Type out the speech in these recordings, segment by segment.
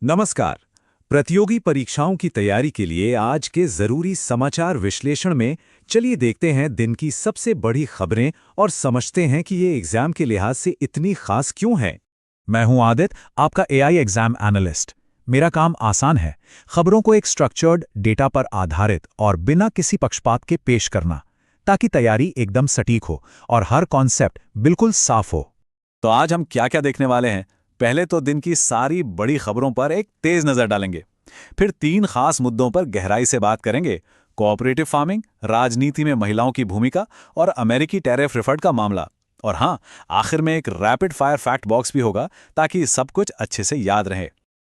नमस्कार। प्रतियोगी परीक्षाओं की तैयारी के लिए आज के जरूरी समाचार विश्लेषण में चलिए देखते हैं दिन की सबसे बड़ी खबरें और समझते हैं कि ये एग्जाम के लिहाज से इतनी खास क्यों है। मैं हूं आदित्य, आपका एआई एग्जाम एनालिस्ट। मेरा काम आसान है, खबरों को एक स्ट्रक्चर्ड डेटा पर आधारित और बिना किसी पक्षपात के पेश करना, ताकि तैयारी एकदम सटीक हो और हर कॉन्सेप्ट बिल्कुल साफ हो। तो आज हम क्या क्या देखने वाले हैं? पहले तो दिन की सारी बड़ी खबरों पर एक तेज नजर डालेंगे। फिर 3 खास मुद्दों पर गहराई से बात करेंगे। कोऑपरेटिव फार्मिंग, राजनीति में महिलाओं की भूमिका और अमेरिकी टैरिफ रिफंड का मामला। और हाँ, आखिर में एक रैपिड फायर फैक्ट बॉक्स भी होगा ताकि सब कुछ अच्छे से याद रहे।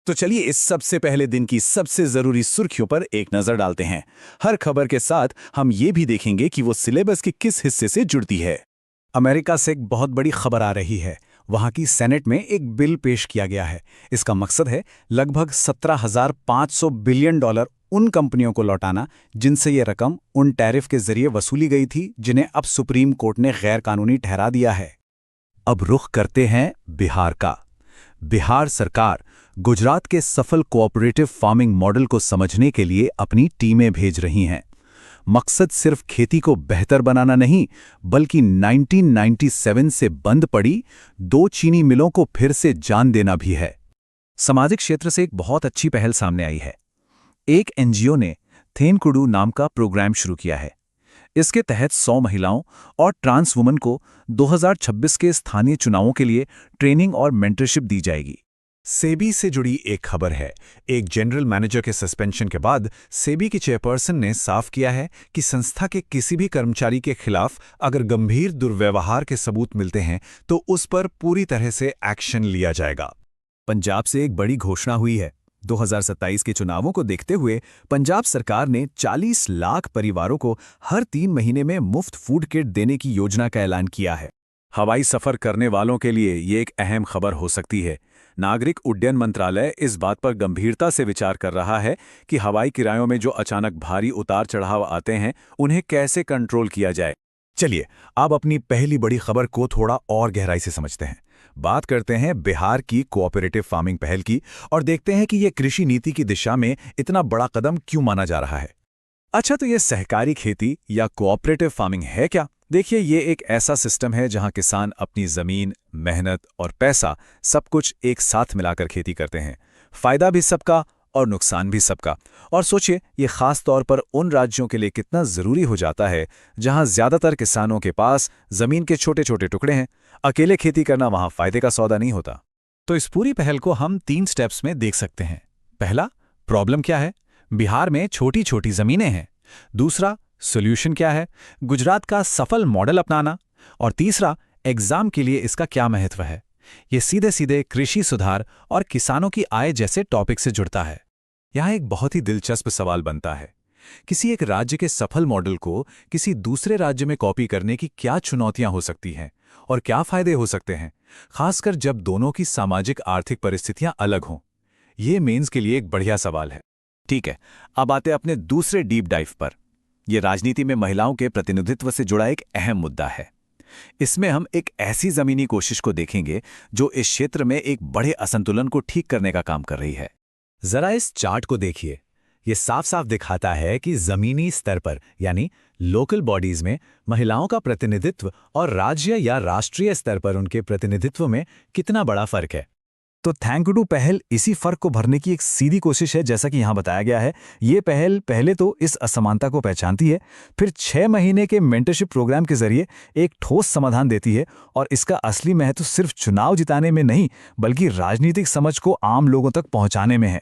तो चलिए इस सबसे पहले दिन की सबसे जरूरी सुर्खियों पर एक नजर डालते हैं। हर खबर के साथ हम ये भी देखेंगे कि वो सिलेबस के किस हिस्से से जुड़ती है। अमेरिका से एक बहुत बड़ी खबर आ रही है। वहां की सेनेट में एक बिल पेश किया गया है। इसका मकसद है लगभग 17,500 बिलियन डॉलर उन कंपनियों को लौटाना जिनसे ये रकम उन टैरिफ के जरिए वसूली गई थी, जिन्हें अब सुप्रीम कोर्ट ने गैर कानूनी ठहरा दिया है। अब रुख करते हैं बिहार का। बिहार सरकार गुजरात के सफल कोऑपरेटिव फार्मिंग मॉडल को समझने के लिए अपनी टीमें भेज रही हैं। मकसद सिर्फ खेती को बेहतर बनाना नहीं, बल्कि 1997 से बंद पड़ी 2 चीनी मिलों को फिर से जान देना भी है। सामाजिक क्षेत्र से एक बहुत अच्छी पहल सामने आई है। एक एनजीओ ने थेनकुडू नाम का प्रोग्राम शुरू किया है। इसके तहत 100 महिलाओं और ट्रांस वुमन को 2026 के स्थानीय चुनावों के लिए ट्रेनिंग और मेंटरशिप दी जाएगी। सेबी से जुड़ी एक खबर है। एक जनरल मैनेजर के सस्पेंशन के बाद सेबी की चेयरपर्सन ने साफ किया है कि संस्था के किसी भी कर्मचारी के खिलाफ अगर गंभीर दुर्व्यवहार के सबूत मिलते हैं तो उस पर पूरी तरह से एक्शन लिया जाएगा। पंजाब से एक बड़ी घोषणा हुई है। 2027 के चुनावों को देखते हुए पंजाब सरकार ने 40 लाख परिवारों को हर 3 महीने में मुफ्त फूड किट देने की योजना का ऐलान किया है। हवाई सफर करने वालों के लिए ये एक अहम खबर हो सकती है। नागरिक उड्डयन मंत्रालय इस बात पर गंभीरता से विचार कर रहा है कि हवाई किरायों में जो अचानक भारी उतार चढ़ाव आते हैं, उन्हें कैसे कंट्रोल किया जाए। चलिए अब अपनी पहली बड़ी खबर को थोड़ा और गहराई से समझते हैं। बात करते हैं बिहार की कोऑपरेटिव फार्मिंग पहल की और देखते हैं कि यह कृषि नीति की दिशा में इतना बड़ा कदम क्यों माना जा रहा है। अच्छा, तो यह सहकारी खेती या कोऑपरेटिव फार्मिंग है क्या? देखिए, ये एक ऐसा सिस्टम है जहां किसान अपनी जमीन, मेहनत और पैसा सब कुछ एक साथ मिलाकर खेती करते हैं। फायदा भी सबका और नुकसान भी सबका। और सोचिए, ये खास तौर पर उन राज्यों के लिए कितना जरूरी हो जाता है जहां ज्यादातर किसानों के पास जमीन के छोटे छोटे टुकड़े हैं। अकेले खेती करना वहां फायदे का सौदा नहीं होता। तो इस पूरी पहल को हम 3 स्टेप्स में देख सकते हैं। पहला, प्रॉब्लम क्या है? बिहार में छोटी छोटी जमीनें हैं। दूसरा, सॉल्यूशन क्या है? गुजरात का सफल मॉडल अपनाना। और तीसरा, एग्जाम के लिए इसका क्या महत्व है? ये सीधे सीधे कृषि सुधार और किसानों की आय जैसे टॉपिक से जुड़ता है। यहाँ एक बहुत ही दिलचस्प सवाल बनता है, किसी एक राज्य के सफल मॉडल को किसी दूसरे राज्य में कॉपी करने की क्या चुनौतियां हो सकती हैं और क्या फायदे हो सकते हैं, खासकर जब दोनों की सामाजिक आर्थिक परिस्थितियां अलग हों। ये मेंस के लिए एक बढ़िया सवाल है। ठीक है, अब आते अपने दूसरे डीप डाइव पर। यह राजनीति में महिलाओं के प्रतिनिधित्व से जुड़ा एक अहम मुद्दा है। इसमें हम एक ऐसी जमीनी कोशिश को देखेंगे जो इस क्षेत्र में एक बड़े असंतुलन को ठीक करने का काम कर रही है। जरा इस चार्ट को देखिए। यह साफ साफ दिखाता है कि जमीनी स्तर पर यानी लोकल बॉडीज में महिलाओं का प्रतिनिधित्व और राज्य या राष्ट्रीय स्तर पर उनके प्रतिनिधित्व में कितना बड़ा फर्क है। तो थैंकयू पहल इसी फर्क को भरने की एक सीधी कोशिश है। जैसा कि यहां बताया गया है, ये पहल पहले तो इस असमानता को पहचानती है, फिर 6 महीने के मेंटरशिप प्रोग्राम के जरिए एक ठोस समाधान देती है। और इसका असली महत्व सिर्फ चुनाव जिताने में नहीं, बल्कि राजनीतिक समझ को आम लोगों तक पहुंचाने में है।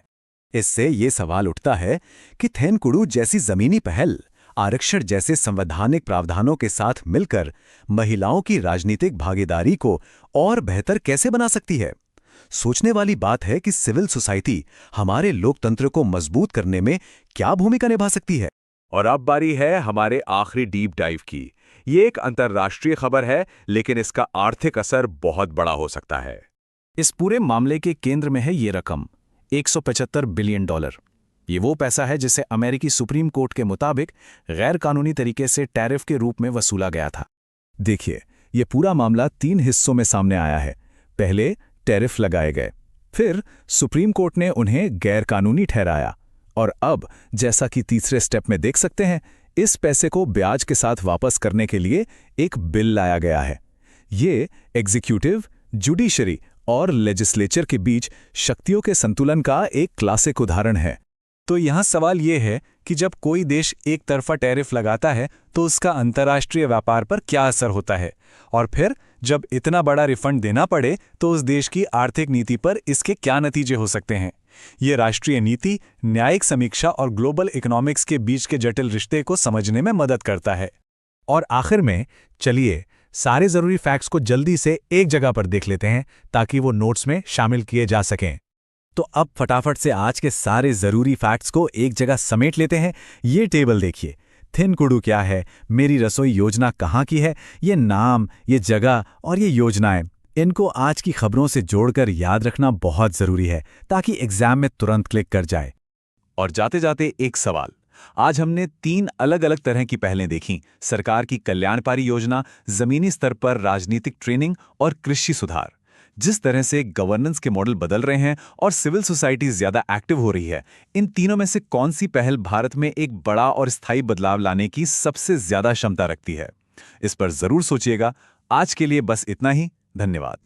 इससे ये सवाल उठता है कि थेनकुडू जैसी जमीनी पहल आरक्षण जैसे संवैधानिक प्रावधानों के साथ मिलकर महिलाओं की राजनीतिक भागीदारी को और बेहतर कैसे बना सकती है। सोचने वाली बात है कि सिविल सोसाइटी हमारे लोकतंत्र को मजबूत करने में क्या भूमिका निभा सकती है। और अब बारी है हमारे आखिरी डीप डाइव की। ये एक अंतर्राष्ट्रीय खबर है, लेकिन इसका आर्थिक असर बहुत बड़ा हो सकता है। इस पूरे मामले के केंद्र में है ये रकम, $175 बिलियन। ये वो पैसा है जिसे अमेरिकी सुप्रीम कोर्ट के मुताबिक गैर कानूनी तरीके से टैरिफ के रूप में वसूला गया था। देखिए, ये पूरा मामला 3 हिस्सों में सामने आया है। पहले टैरिफ लगाए गए, फिर सुप्रीम कोर्ट ने उन्हें गैरकानूनी ठहराया। और अब, जैसा कि तीसरे स्टेप में देख सकते हैं, इस पैसे को ब्याज के साथ वापस करने के लिए एक बिल लाया गया है। ये एग्जीक्यूटिव, जुडिशरी और लेजिस्लेचर के बीच शक्तियों के संतुलन का एक क्लासिक उदाहरण है। तो यहाँ सवाल ये है कि जब कोई देश एक तरफा टैरिफ लगाता है तो उसका अंतर्राष्ट्रीय व्यापार पर क्या असर होता है, और फिर जब इतना बड़ा रिफंड देना पड़े तो उस देश की आर्थिक नीति पर इसके क्या नतीजे हो सकते हैं। ये राष्ट्रीय नीति, न्यायिक समीक्षा और ग्लोबल इकोनॉमिक्स के बीच के जटिल रिश्ते को समझने में मदद करता है। और आखिर में चलिए सारे जरूरी फैक्ट्स को जल्दी से एक जगह पर देख लेते हैं ताकि वो नोट्स में शामिल किए जा सकें। तो अब फटाफट से आज के सारे जरूरी फैक्ट्स को एक जगह समेट लेते हैं। ये टेबल देखिए, थिनकुडू क्या है, मेरी रसोई योजना कहाँ की है, ये नाम, ये जगह और ये योजनाएं, इनको आज की खबरों से जोड़कर याद रखना बहुत जरूरी है ताकि एग्जाम में तुरंत क्लिक कर जाए। और जाते जाते एक सवाल, आज हमने 3 अलग अलग तरह की पहलें देखीं: सरकार की कल्याणकारी योजना, जमीनी स्तर पर राजनीतिक ट्रेनिंग और कृषि सुधार। जिस तरह से गवर्नेंस के मॉडल बदल रहे हैं और सिविल सोसाइटी ज्यादा एक्टिव हो रही है, इन तीनों में से कौन सी पहल भारत में एक बड़ा और स्थायी बदलाव लाने की सबसे ज्यादा क्षमता रखती है? इस पर जरूर सोचिएगा। आज के लिए बस इतना ही। धन्यवाद।